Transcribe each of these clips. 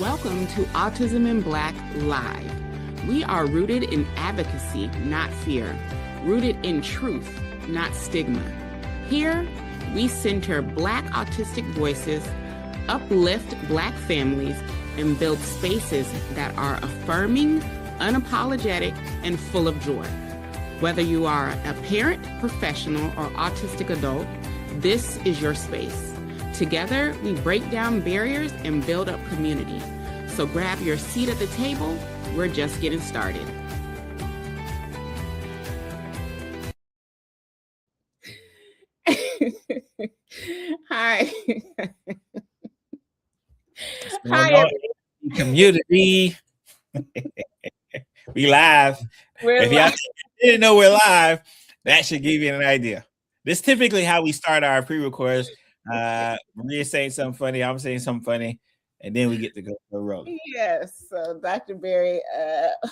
Welcome to Autism in Black Live. We are rooted in advocacy, not fear, rooted in truth, not stigma. Here, we center Black autistic voices, uplift Black families, and build spaces that are affirming, unapologetic, and full of joy. Whether you are a parent, professional, or autistic adult, this is your space. Together, we break down barriers and build up community. So grab your seat at the table. We're just getting started. Hi. Hi, community. We live. If y'all didn't know we're live, that should give you an idea. This is typically how we start our pre-records. Maria's saying something funny, I'm saying something funny, and then we get to go rolling. Yes, so Dr. Barry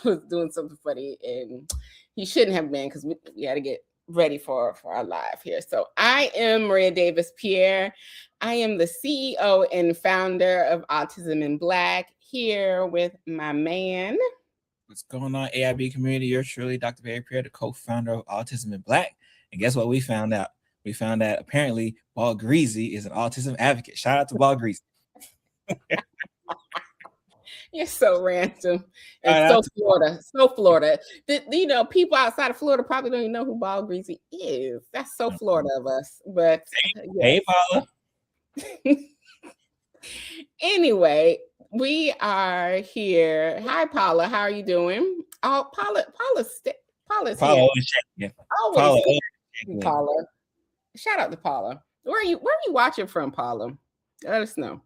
was doing something funny, and he shouldn't have been because we had to get ready for our live here. So I am Maria Davis Pierre. I am the CEO and founder of Autism in Black, here with my man. What's going on, AIB community? You're truly Dr. Barry Pierre, the co-founder of Autism in Black. And guess what we found out? We found that apparently Ball Greasy is an autism advocate. Shout out to Ball Greasy. You're so random and so Florida. You know, people outside of Florida probably don't even know who Ball Greasy is. That's so Florida of us. But hey Paula. Anyway, we are here. Hi, Paula. How are you doing? Oh, Paula's here. Paula. Shout out to Paula. Where are you watching from, Paula? Let us know.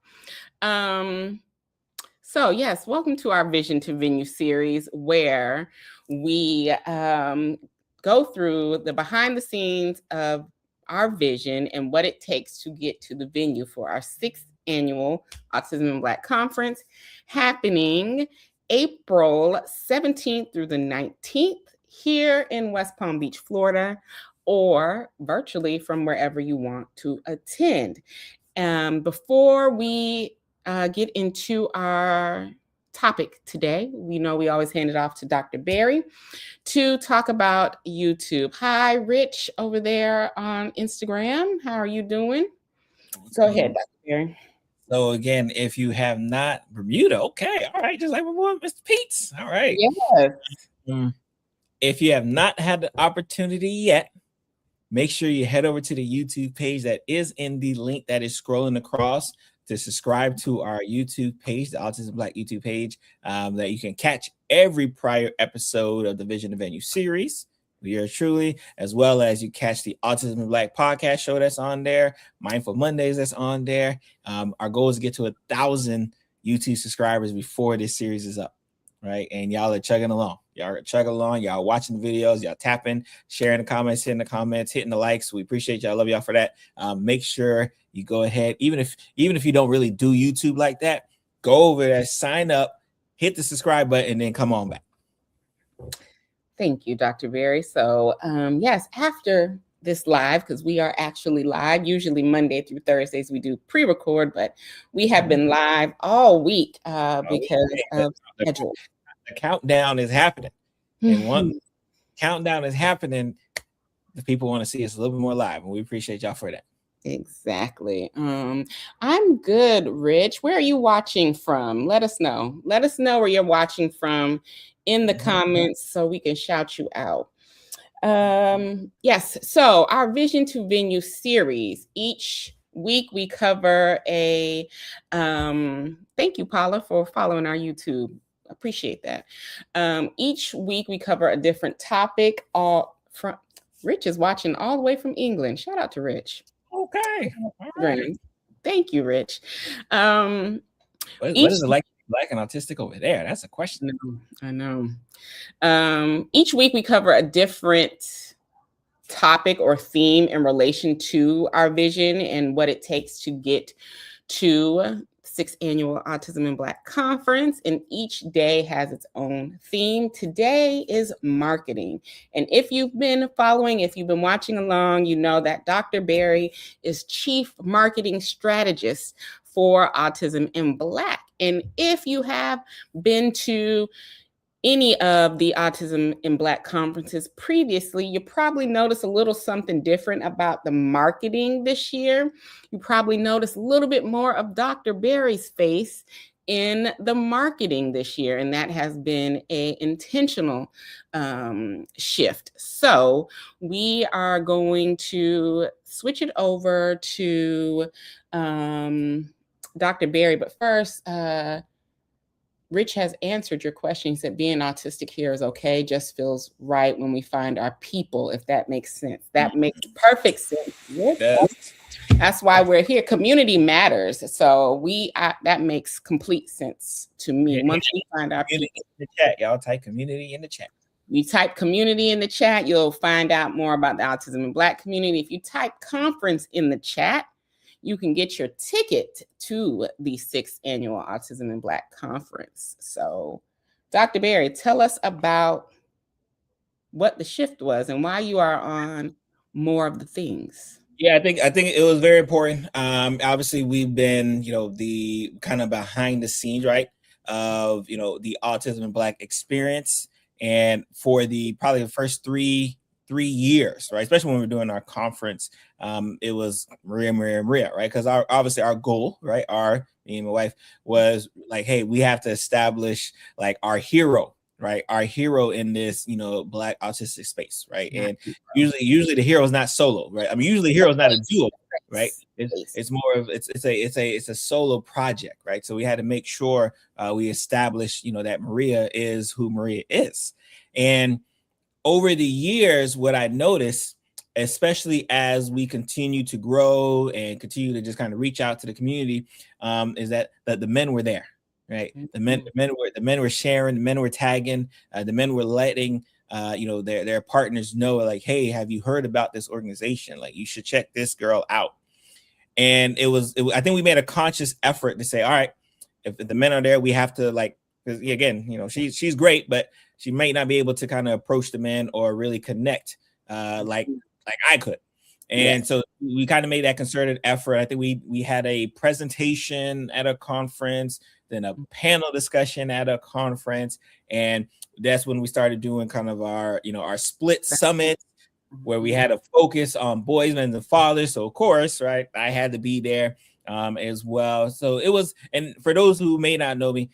So yes, welcome to our Vision to Venue series, where we go through the behind the scenes of our vision and what it takes to get to the venue for our 6th annual Autism in Black Conference, happening April 17th through the 19th here in West Palm Beach, Florida, or virtually from wherever you want to attend. Before we get into our topic today, we know we always hand it off to Dr. Barry to talk about YouTube. Hi, Rich, over there on Instagram. How are you doing? Go ahead, Dr. Barry. So again, if you have not, Bermuda, okay, all right, just like my boy, Mr. Pete's, all right. Yes. If you have not had the opportunity yet, make sure you head over to the YouTube page that is in the link that is scrolling across to subscribe to our YouTube page, the Autism Black YouTube page, that you can catch every prior episode of the Vision to Venue series. We are truly, as well as you catch the Autism in Black podcast show that's on there, Mindful Mondays that's on there. Our goal is to get to 1,000 YouTube subscribers before this series is up, right? And y'all are chugging along. Y'all watching the videos, y'all tapping, sharing the comments, hitting the likes. We appreciate y'all. Love y'all for that. Make sure you go ahead, even if you don't really do YouTube like that, go over there, sign up, hit the subscribe button, and then come on back. Thank you, Dr. Barry. So yes, after this live, because we are actually live, usually Monday through Thursdays we do pre-record, but we have been live all week because of schedule. The countdown is happening. And one countdown is happening, the people want to see us a little bit more live, and we appreciate y'all for that. Exactly. I'm good, Rich. Where are you watching from? Let us know. Let us know where you're watching from in the comments so we can shout you out. Yes, so our Vision to Venue series, each week we cover a thank you, Paula, for following our YouTube. Appreciate that. Each week we cover a different topic. Rich is watching all the way from England. Shout out to Rich. Okay. Right. Thank you, Rich. What is it like Black and autistic over there? That's a question. I know. Each week we cover a different topic or theme in relation to our vision and what it takes to get to 6th annual Autism in Black Conference, and each day has its own theme. Today is marketing. And if you've been watching along, you know that Dr. Barry is Chief Marketing Strategist for Autism in Black. And if you have been to any of the Autism in Black conferences previously, you probably noticed a little something different about the marketing this year. You probably noticed a little bit more of Dr. Berry's face in the marketing this year, and that has been a intentional shift. So we are going to switch it over to Dr. Berry, but first, Rich has answered your question. He said being autistic here is okay, just feels right when we find our people, if that makes sense. That makes perfect sense. That's why we're here. Community matters. So that makes complete sense to me. Once we find our people. In the chat, y'all type community in the chat. You type community in the chat, you'll find out more about the Autism in Black community. If you type conference in the chat, you can get your ticket to the 6th annual Autism in Black conference. So, Dr. Berry, tell us about what the shift was and why you are on more of the things. Yeah, I think it was very important. Obviously, we've been, the kind of behind the scenes, right, of the Autism in Black experience, and for probably the first three years, right, especially when we were doing our conference, it was Maria, right, because obviously our goal, right, me and my wife, was like, hey, we have to establish like our hero, right, our hero in this Black autistic space, right, and usually the hero is not solo, right. I mean, usually the hero is not a duo, right. It's more of it's a solo project, right. So we had to make sure we establish that Maria is who Maria is. And over the years, what I noticed, especially as we continue to grow and continue to just kind of reach out to the community, is that the men were there, right? The men were sharing, the men were tagging, the men were letting their partners know, like, hey, have you heard about this organization? Like, you should check this girl out. And I think we made a conscious effort to say, all right, if the men are there, we have to, like, because again, she's great, but she may not be able to kind of approach the men or really connect like I could. And so we kind of made that concerted effort. I think we had a presentation at a conference, then a panel discussion at a conference. And that's when we started doing kind of our split summit, where we had a focus on boys, men, and fathers. So of course, right, I had to be there as well. So it was, and for those who may not know me,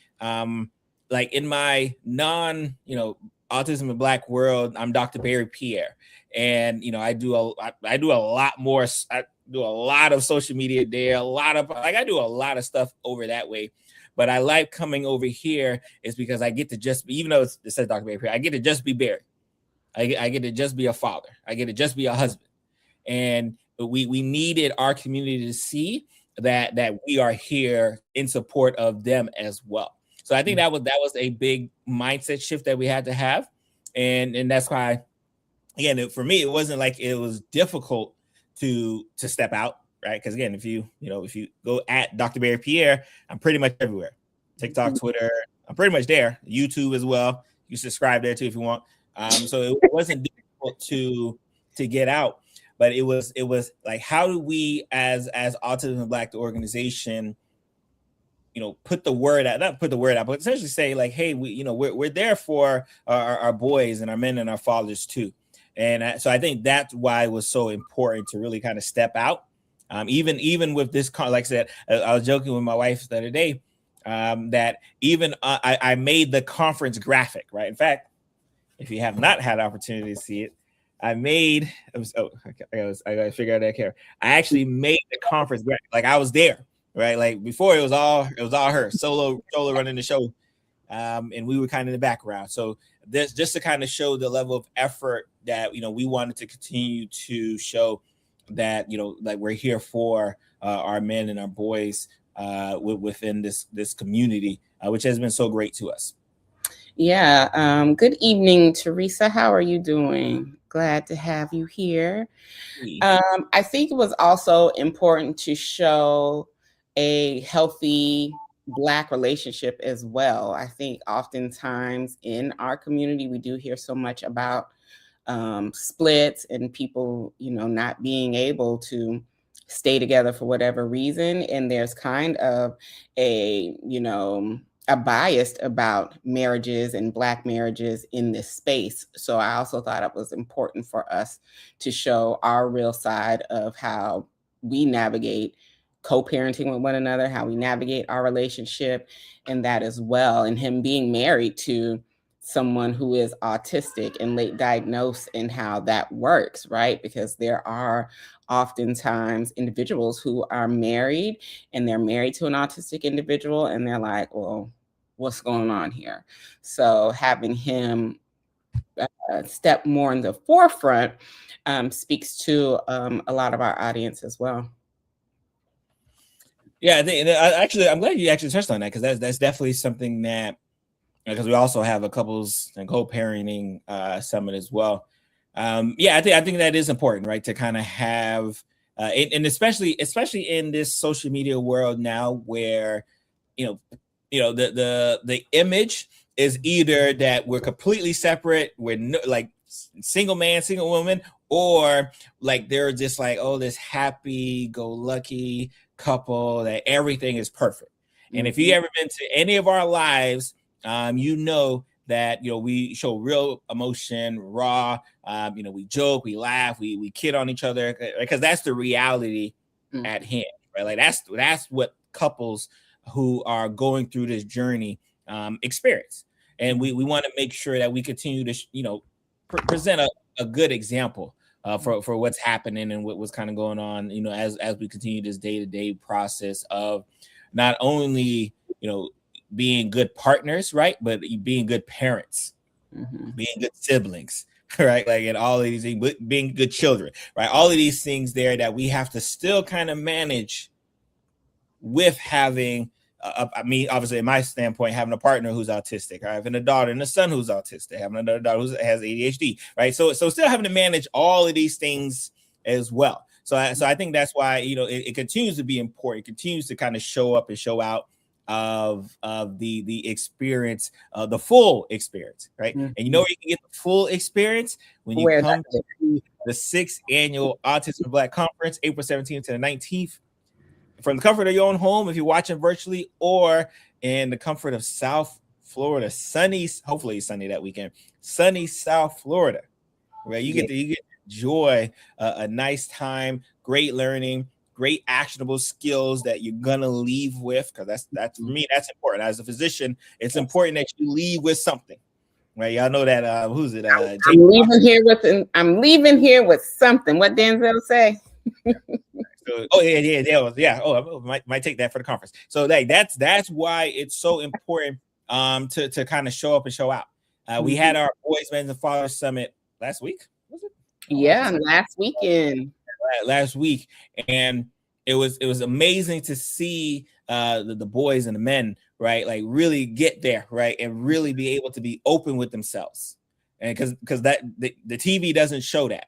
like in my Autism in Black world, I'm Dr. Barry Pierre, and I do a lot more. I do a lot of social media there, I do a lot of stuff over that way. But I like coming over here is because I get to just, even though it says Dr. Barry Pierre, I get to just be Barry. I get to just be a father. I get to just be a husband. And we needed our community to see that we are here in support of them as well. So I think that was a big mindset shift that we had to have. And that's why, again, for me, it wasn't like it was difficult to step out, right? Because again, if you go at Dr. Barry Pierre, I'm pretty much everywhere. TikTok, Twitter, I'm pretty much there. YouTube as well. You subscribe there too if you want. So it wasn't difficult to get out, but it was like, how do we as Autism in Black, the organization, put the word out, not put the word out, but essentially say like, hey, we're there for our boys and our men and our fathers too. And so I think that's why it was so important to really kind of step out. Even with this, like I said, I was joking with my wife the other day that even I made the conference graphic, right? In fact, if you have not had opportunity to see it, I gotta figure out that camera. I actually made the conference graphic, like I was there, right? Like before, it was all her solo running the show, and we were kind of in the background. So this just to kind of show the level of effort that we wanted to continue to show, that like we're here for our men and our boys within this community, which has been so great to us. Yeah. Good evening, Teresa. How are you doing? Glad to have you here. I think it was also important to show a healthy Black relationship as well. I think oftentimes in our community, we do hear so much about splits and people, not being able to stay together for whatever reason. And there's kind of a, a bias about marriages and Black marriages in this space. So I also thought it was important for us to show our real side of how we navigate co-parenting with one another, how we navigate our relationship, and that as well. And him being married to someone who is autistic and late diagnosed, and how that works, right? Because there are oftentimes individuals who are married and they're married to an autistic individual and they're like, well, what's going on here? So having him step more in the forefront speaks to a lot of our audience as well. Yeah, I think I'm glad you actually touched on that, because that's definitely something that, because we also have a couples and co-parenting summit as well. Yeah, I think that is important, right? To kind of have, and especially in this social media world now, where the image is either that we're completely separate, we're like single man, single woman, or like they're just like, oh, this happy-go-lucky couple that everything is perfect. And if you ever been to any of our lives, you know that we show real emotion, raw. We joke, we laugh, we kid on each other, because that's the reality at hand, right? Like that's what couples who are going through this journey experience. And we want to make sure that we continue to present a good example for what's happening and what's kind of going on, as we continue this day-to-day process of not only being good partners, right, but being good parents, being good siblings, right, like, and all of these things, being good children, right, all of these things there that we have to still kind of manage with having obviously, in my standpoint, having a partner who's autistic, having a daughter and a son who's autistic, having another daughter who has ADHD, right? So still having to manage all of these things as well. So I think that's why it continues to be important. It continues to kind of show up and show out of the experience, the full experience, right? And where you can get the full experience when you come to the 6th annual Autism Black Conference, April 17th to the 19th. From the comfort of your own home, if you're watching virtually, or in the comfort of South Florida, hopefully sunny that weekend, sunny South Florida, right? You get to enjoy a nice time, great learning, great actionable skills that you're gonna leave with, because that's for me, that's important. As a physician, it's important that you leave with something, right? Y'all know that who's it? I'm leaving here with something. What Denzel say? So, Oh, might take that for the conference. So that's why it's so important to kind of show up and show out. We had our Boys, Men, and Fathers Summit last week. Was it? Last weekend. Last week, and it was amazing to see the boys and the men, right, like really get there, right, and really be able to be open with themselves, and because that the TV doesn't show that.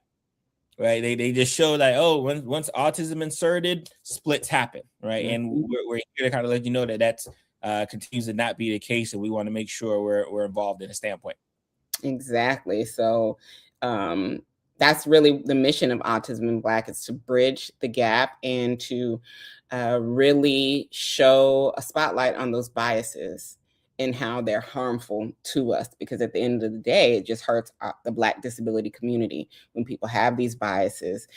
Right, they just show that, oh, once autism inserted, splits happen, right? And we're here to kind of let you know that that's continues to not be the case, and we want to make sure we're involved in a standpoint. Exactly. So that's really the mission of Autism in Black, is to bridge the gap and to really show a spotlight on those biases and how they're harmful to us, because at the end of the day, it just hurts the Black disability community when people have these biases,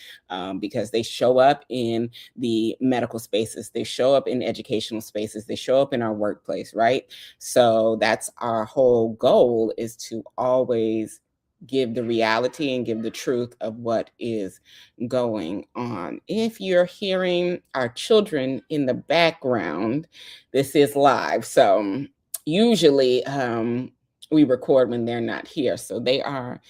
because they show up in the medical spaces, they show up in educational spaces, they show up in our workplace, right? So that's our whole goal, is to always give the reality and give the truth of what is going on. If you're hearing our children in the background, this is live. So usually we record when they're not here. So they are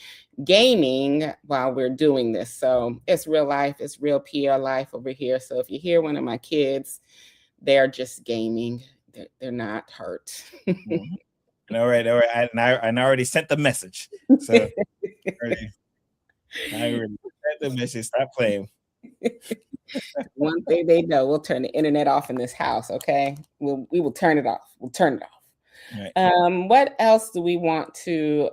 gaming while we're doing this. So it's real life, it's real PR life over here. So if you hear one of my kids, they're just gaming. They're not hurt. All right. I already sent the message. So I already sent the message. Stop playing. One thing they know, we'll turn the internet off in this house. Okay, we will turn it off. We'll turn it off. Right. What else do we want to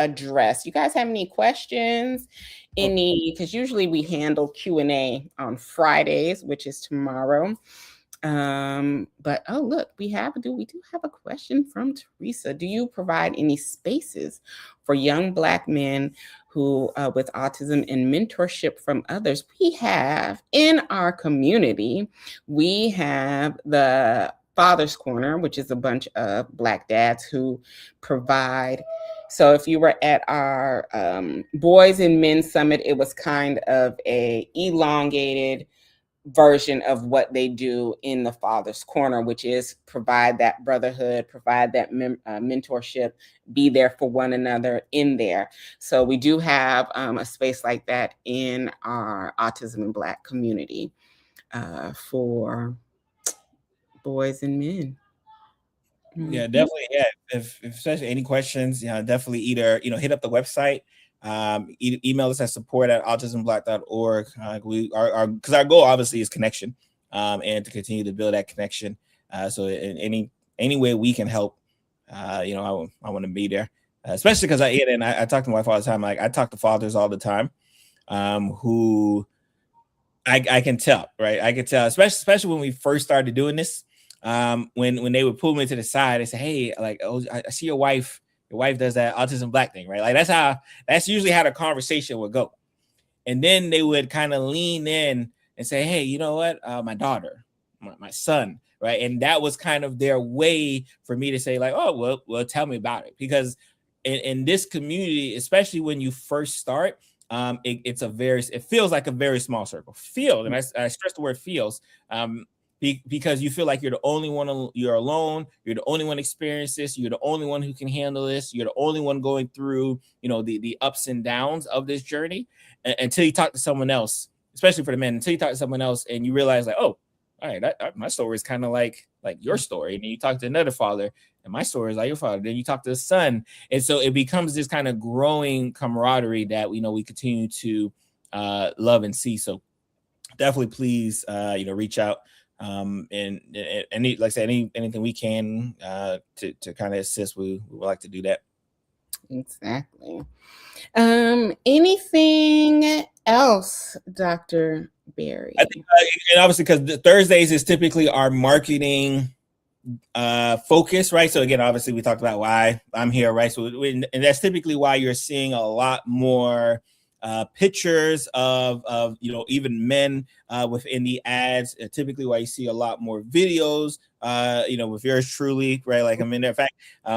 addressed. You guys have any questions? Because usually we handle Q&A on Fridays, which is tomorrow. But oh, look, we do have a question from Teresa. Do you provide any spaces for young Black men who with autism and mentorship from others? We have in our community, we have the Father's Corner, which is a bunch of Black dads who provide. So if you were at our Boys and Men Summit, it was kind of a elongated version of what they do in the Father's Corner, which is provide that brotherhood, provide that mentorship, be there for one another in there. So we do have a space like that in our Autism and Black community for boys and men. Yeah, definitely. Yeah, if especially any questions, definitely either hit up the website, email us at support@autismblack.org. Because our goal obviously is connection, and to continue to build that connection. So in any way we can help, I want to be there, especially because I talk to my wife all the time. Like I talk to fathers all the time, who I can tell, right? I can tell, especially when we first started doing this. When they would pull me to the side and say, "Hey, like, oh, I see your wife does that Autism Black thing, right?" Like that's usually how the conversation would go. And then they would kind of lean in and say, "Hey, you know what? My daughter, my son," right? And that was kind of their way for me to say, like, "Oh, well, tell me about it." Because in this community, especially when you first start, it feels like a very small circle. And I stress the word feels. Because you feel like you're the only one, you're alone, you're the only one experiencing this, you're the only one who can handle this, you're the only one going through, the ups and downs of this journey, until you talk to someone else, especially for the men, until you talk to someone else and you realize like, oh, all right, my story is kind of like your story. And then you talk to another father and my story is like your father. Then you talk to the son. And so it becomes this kind of growing camaraderie that we continue to love and see. So definitely please, reach out. And any, like I said, anything we can to kind of assist, we would like to do that. Exactly. Anything else, Dr. Berry? I think, and obviously, because Thursdays is typically our marketing focus, right? So again, obviously, we talked about why I'm here, right? So and that's typically why you're seeing a lot more pictures of even men within the ads. Typically why you see a lot more videos with yours truly, right? Like I'm in there. In fact,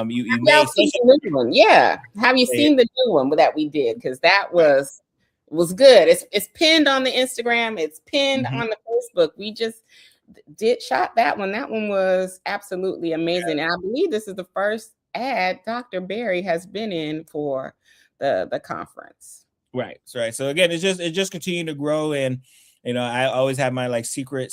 you made the new one. Yeah, have you seen the new one that we did? Because that was good. It's pinned on the Instagram, it's pinned on the Facebook. We just shot that one. That one was absolutely amazing. And I believe this is the first ad Dr. Berry has been in for the conference. Right. So again, it just continued to grow, and I always have my like secret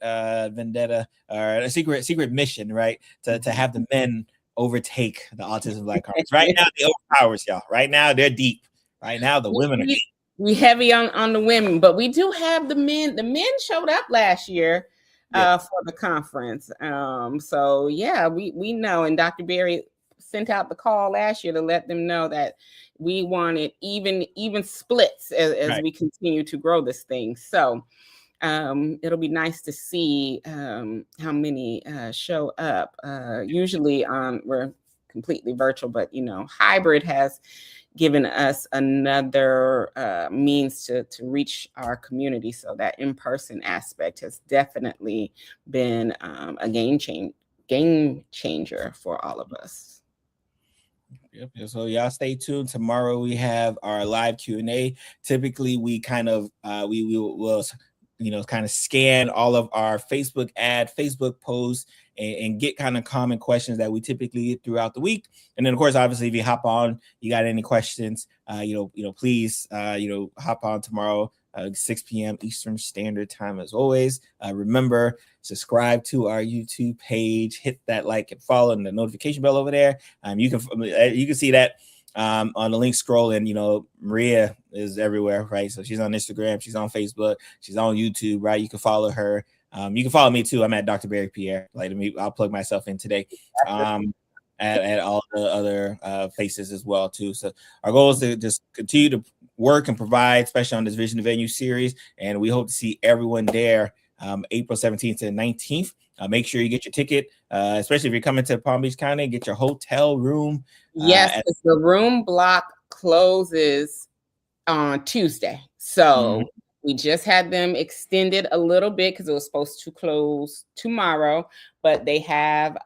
vendetta or a secret mission, right? To have the men overtake the Autism Black Conference. Right now, they overpowers y'all. Right now, they're deep. Right now, the women are deep. We heavy on the women, but we do have the men. The men showed up last year for the conference. So yeah, we know, and Dr. Berry sent out the call last year to let them know that we wanted even splits as we continue to grow this thing. So it'll be nice to see how many show up. Usually we're completely virtual, but hybrid has given us another means to reach our community. So that in-person aspect has definitely been a game changer for all of us. Yep. So y'all stay tuned. Tomorrow we have our live Q&A. Typically we kind of we will kind of scan all of our Facebook posts and get kind of common questions that we typically get throughout the week. And then of course, obviously, if you hop on, you got any questions, please hop on tomorrow, 6 p.m. Eastern Standard Time as always. Remember, subscribe to our YouTube page, hit that like and follow and the notification bell over there. You can see that on the link scrolling. Maria is everywhere, right? So she's on Instagram, she's on Facebook, she's on YouTube, right? You can follow her. You can follow me too. I'm at Dr. Berry Pierre. I'll plug myself in today. at all the other places as well too. So our goal is to just continue to work and provide, especially on this Vision to Venue series, and we hope to see everyone there April 17th and 19th. Make sure you get your ticket, especially if you're coming to Palm Beach County, get your hotel room. Yes, the room block closes on Tuesday. So we just had them extended a little bit because it was supposed to close tomorrow, but they have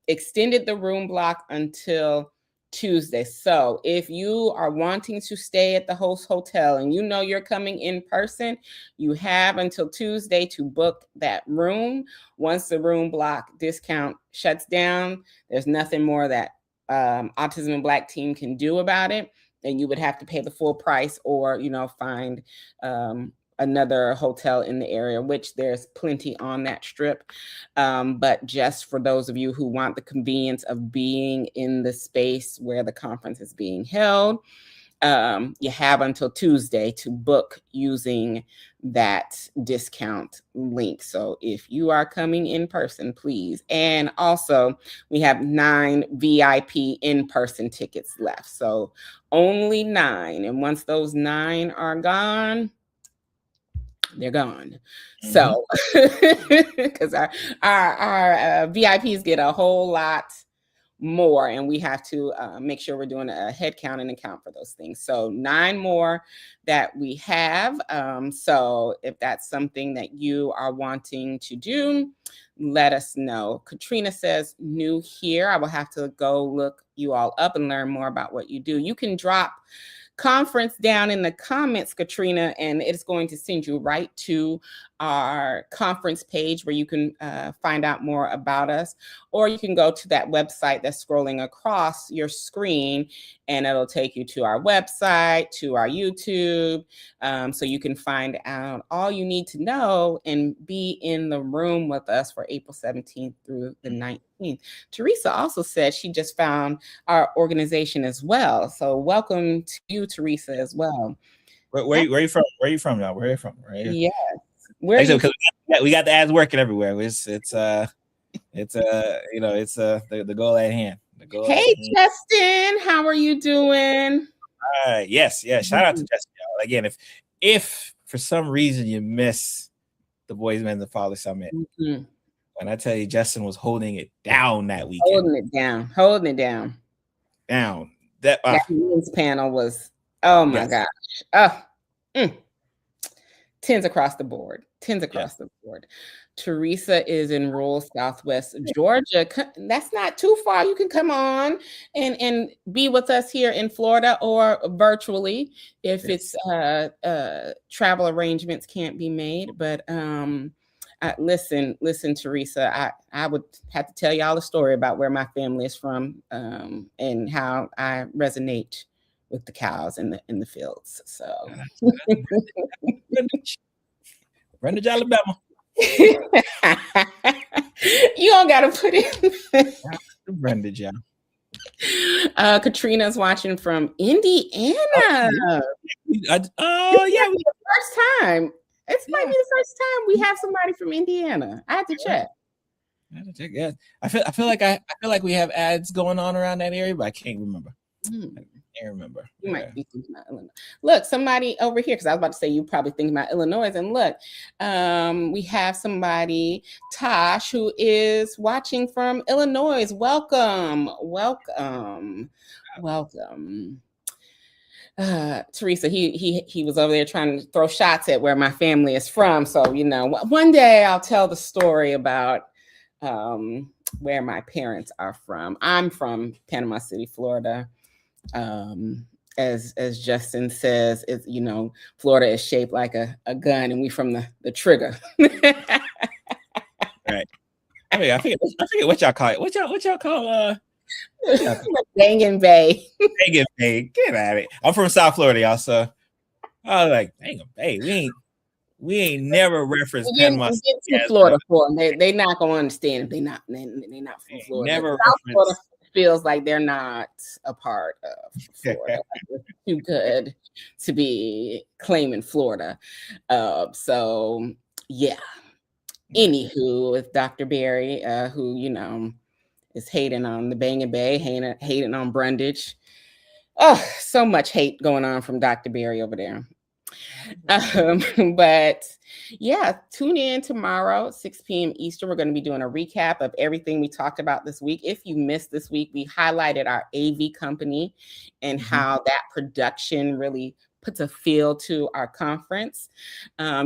extended the room block until Tuesday. So if you are wanting to stay at the host hotel and you know you're coming in person, you have until Tuesday to book that room. Once the room block discount shuts down, there's nothing more that Autism and Black team can do about it. And you would have to pay the full price or, find another hotel in the area, which there's plenty on that strip. But just for those of you who want the convenience of being in the space where the conference is being held, you have until Tuesday to book using that discount link. So if you are coming in person, please. And also we have 9 VIP in-person tickets left. So only 9. And once those 9 are gone, they're gone. So because our VIPs get a whole lot more, and we have to make sure we're doing a head count and account for those things. So 9 more that we have. So if that's something that you are wanting to do, let us know. Katrina says, new here. I will have to go look you all up and learn more about what you do. You can drop conference down in the comments, Katrina, and it's going to send you right to our conference page where you can find out more about us, or you can go to that website that's scrolling across your screen and it'll take you to our website, to our YouTube, so you can find out all you need to know and be in the room with us for April 17th through the 19th. Teresa also said she just found our organization as well. So welcome to you, Teresa, as well. Where you from? Where you from, y'all? Where you from? Right? Yes. Where like so, we got the ads working everywhere. It's the goal at hand. Hey, Justin, how are you doing? Yes. Shout out to Justin, y'all. Again, if for some reason you miss the Boys Men the Father Summit, when I tell you Justin was holding it down that weekend. Holding it down. That news panel was, oh my gosh. 10s across the board. The board. Teresa is in rural Southwest Georgia. That's not too far. You can come on and be with us here in Florida or virtually if it's travel arrangements can't be made. But listen, Teresa, I would have to tell y'all a story about where my family is from and how I resonate with the cows in the fields. So Brandon, Alabama. You don't gotta put it Brandon, John. Katrina's watching from Indiana. First time. It might be the first time we have somebody from Indiana. I had to check. Yeah, I feel like we have ads going on around that area, but I can't remember. I can't remember. You might be thinking about Illinois. Look, somebody over here, because I was about to say you probably thinking about Illinois. And look, we have somebody, Tosh, who is watching from Illinois. Welcome. Teresa, he was over there trying to throw shots at where my family is from. So, one day I'll tell the story about where my parents are from. I'm from Panama City, Florida. As Justin says, it's, Florida is shaped like a gun, and we from the trigger. Right. I mean, I forget what y'all call it. What y'all call Bangin' Bay. Bangin' Bay. Get at it. I'm from South Florida, y'all. So I was like, Bangin' Bay. We ain't never referenced Panama City. Florida for them. They not gonna understand if they not from Florida. Never South Florida feels like they're not a part of Florida. Like too good to be claiming Florida. So yeah. Anywho, with Dr. Barry, who is hating on the Bang and Bay, hating on Brundage. Oh, so much hate going on from Dr. Berry over there. But yeah, tune in tomorrow, 6 p.m. Eastern. We're going to be doing a recap of everything we talked about this week. If you missed this week, we highlighted our AV company and how that production really puts a feel to our conference.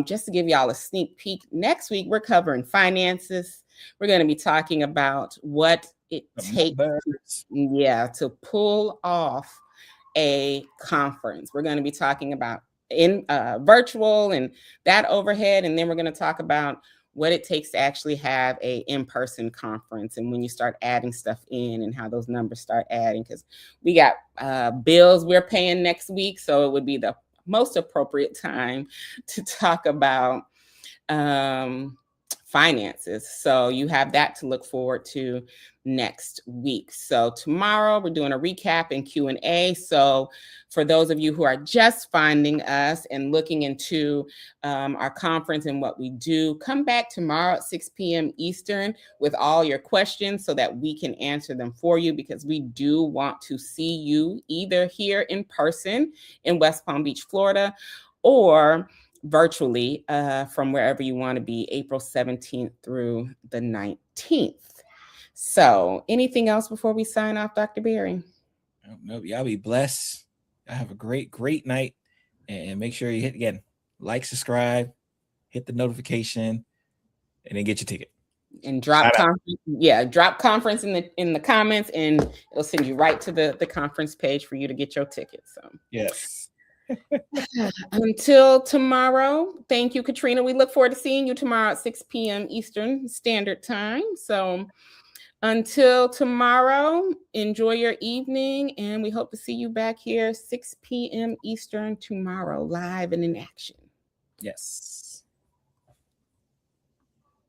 Just to give y'all a sneak peek, next week we're covering finances. We're going to be talking about what it takes to pull off a conference. We're going to be talking about in virtual and that overhead, and then we're going to talk about what it takes to actually have a in-person conference, and when you start adding stuff in and how those numbers start adding, because we got bills we're paying next week, so it would be the most appropriate time to talk about finances. So you have that to look forward to next week. So tomorrow we're doing a recap and Q&A. So for those of you who are just finding us and looking into our conference and what we do, come back tomorrow at 6 p.m. Eastern with all your questions so that we can answer them for you, because we do want to see you either here in person in West Palm Beach, Florida, or virtually from wherever you want to be, April 17th through the 19th. So anything else before we sign off, Dr. Berry? Nope. Y'all be blessed. Y'all have a great night. And make sure you hit, again, like, subscribe, hit the notification, and then get your ticket. And drop conference in the comments, and it'll send you right to the conference page for you to get your ticket. So yes. Until tomorrow, thank you, Katrina. We look forward to seeing you tomorrow at 6 p.m. Eastern Standard Time. So until tomorrow, enjoy your evening, and we hope to see you back here 6 p.m. Eastern tomorrow, live and in action. Yes.